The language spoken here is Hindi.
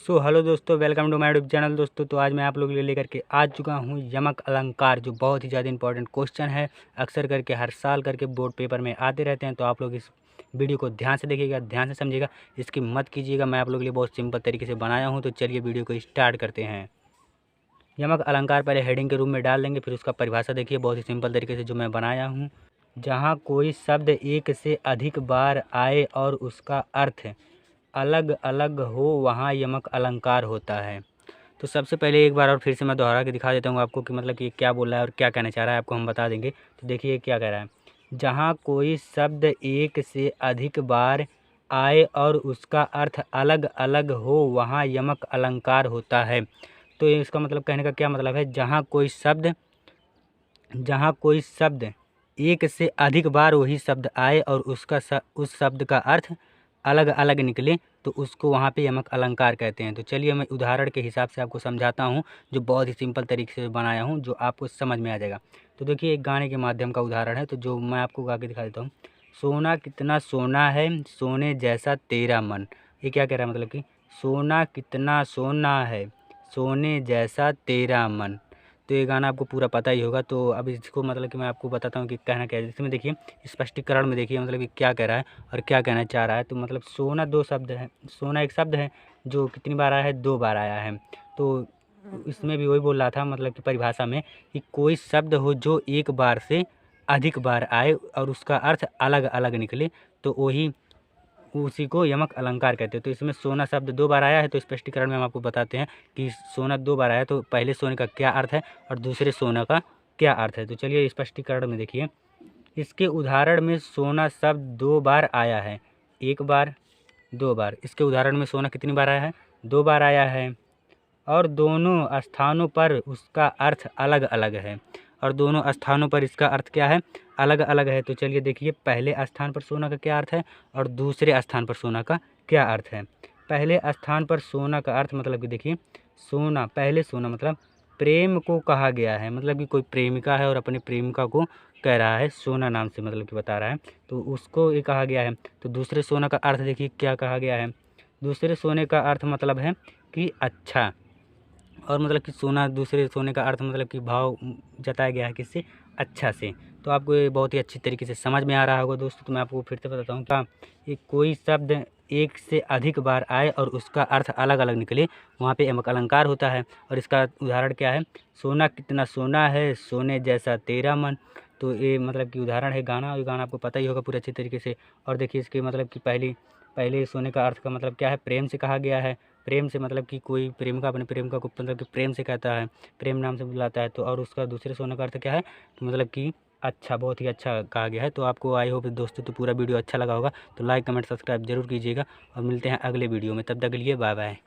हेलो दोस्तों, welcome to my YouTube channel. दोस्तों तो आज मैं आप लोगों के लिए लेकर के आ चुका हूँ यमक अलंकार, जो बहुत ही ज़्यादा इंपॉर्टेंट क्वेश्चन है। अक्सर करके हर साल करके बोर्ड पेपर में आते रहते हैं। तो आप लोग इस वीडियो को ध्यान से देखिएगा, ध्यान से समझिएगा, इसकी मत कीजिएगा। मैं आप लोगों के लिए बहुत सिंपल तरीके से बनाया हूँ। तो चलिए वीडियो को स्टार्ट करते हैं। यमक अलंकार पहले हेडिंग के रूप में डाल देंगे, फिर उसका परिभाषा देखिए बहुत ही सिंपल तरीके से जो मैं बनाया हूँ। जहाँ कोई शब्द एक से अधिक बार आए और उसका अर्थ अलग अलग हो, वहाँ यमक अलंकार होता है। तो सबसे पहले एक बार और फिर से मैं दोहरा के दिखा देता हूँ आपको कि मतलब कि क्या बोल रहा है और क्या कहना चाह रहा है, आपको हम बता देंगे। तो देखिए क्या कह रहा है। जहाँ कोई शब्द एक से अधिक बार आए और उसका अर्थ अलग अलग हो, वहाँ यमक अलंकार होता है। तो इसका मतलब कहने का क्या मतलब है, जहाँ कोई शब्द एक से अधिक बार वही शब्द आए और उस शब्द का अर्थ अलग अलग निकले, तो उसको वहाँ पे यमक अलंकार कहते हैं। तो चलिए मैं उदाहरण के हिसाब से आपको समझाता हूँ, जो बहुत ही सिंपल तरीके से बनाया हूँ, जो आपको समझ में आ जाएगा। तो देखिए एक गाने के माध्यम का उदाहरण है, तो जो मैं आपको गा के दिखा देता हूँ। सोना कितना सोना है, सोने जैसा तेरा मन। ये क्या कह रहा है, मतलब कि सोना कितना सोना है, सोने जैसा तेरा मन। तो ये गाना आपको पूरा पता ही होगा। तो अब इसको मतलब कि मैं आपको बताता हूँ कि कहना क्या है। इसमें देखिए स्पष्टीकरण में देखिए मतलब कि क्या कह रहा है और क्या कहना चाह रहा है। तो मतलब सोना दो शब्द है, सोना एक शब्द है जो कितनी बार आया है, 2 बार आया है। तो इसमें भी वही बोल रहा था मतलब कि परिभाषा में, कि कोई शब्द हो जो एक बार से अधिक बार आए और उसका अर्थ अलग अलग निकले, तो वही उसी को यमक अलंकार कहते हैं। तो इसमें सोना शब्द 2 बार आया है, तो स्पष्टीकरण में हम आपको बताते हैं कि सोना 2 बार आया है, तो पहले सोने का क्या अर्थ है और दूसरे सोना का क्या अर्थ है। तो चलिए स्पष्टीकरण में देखिए। इसके उदाहरण में सोना शब्द 2 बार आया है, 1 बार 2 बार। इसके उदाहरण में सोना कितनी बार आया है, 2 बार आया है, और दोनों स्थानों पर उसका अर्थ अलग अलग है। और दोनों स्थानों पर इसका अर्थ क्या है, अलग अलग है। तो चलिए देखिए पहले स्थान पर सोना का क्या अर्थ है और दूसरे स्थान पर सोना का क्या अर्थ है। पहले स्थान पर सोना का अर्थ मतलब कि देखिए सोना, पहले सोना मतलब प्रेम को कहा गया है, मतलब कि कोई प्रेमिका है और अपने प्रेमिका को कह रहा है सोना नाम से, मतलब कि बता रहा है, तो उसको ये कहा गया है। तो दूसरे सोना का अर्थ देखिए क्या कहा गया है। दूसरे सोने का अर्थ मतलब है कि अच्छा, और मतलब कि सोना दूसरे सोने का अर्थ मतलब कि भाव जताया गया है किससे, अच्छा से। तो आपको ये बहुत ही अच्छी तरीके से समझ में आ रहा होगा दोस्तों। तो मैं आपको फिर से बताता हूँ क्या, ये कोई शब्द एक से अधिक बार आए और उसका अर्थ अलग अलग निकले, वहाँ पे यमक अलंकार होता है। और इसका उदाहरण क्या है, सोना कितना सोना है, सोने जैसा तेरा मन। तो ये मतलब कि उदाहरण है गाना, और ये गाना आपको पता ही होगा पूरे अच्छे तरीके से। और देखिए इसके मतलब कि पहले सोने का अर्थ का मतलब क्या है, प्रेम से कहा गया है। प्रेम से मतलब कि कोई प्रेमिका अपने प्रेमिका को मतलब कि प्रेम से कहता है, प्रेम नाम से बुलाता है। तो और उसका दूसरे सोने का अर्थ क्या है, तो मतलब कि अच्छा, बहुत ही अच्छा कहा गया है। तो आपको आई होप दोस्तों तो पूरा वीडियो अच्छा लगा होगा। तो लाइक कमेंट सब्सक्राइब जरूर कीजिएगा, और मिलते हैं अगले वीडियो में। तब तक के लिए बाय बाय।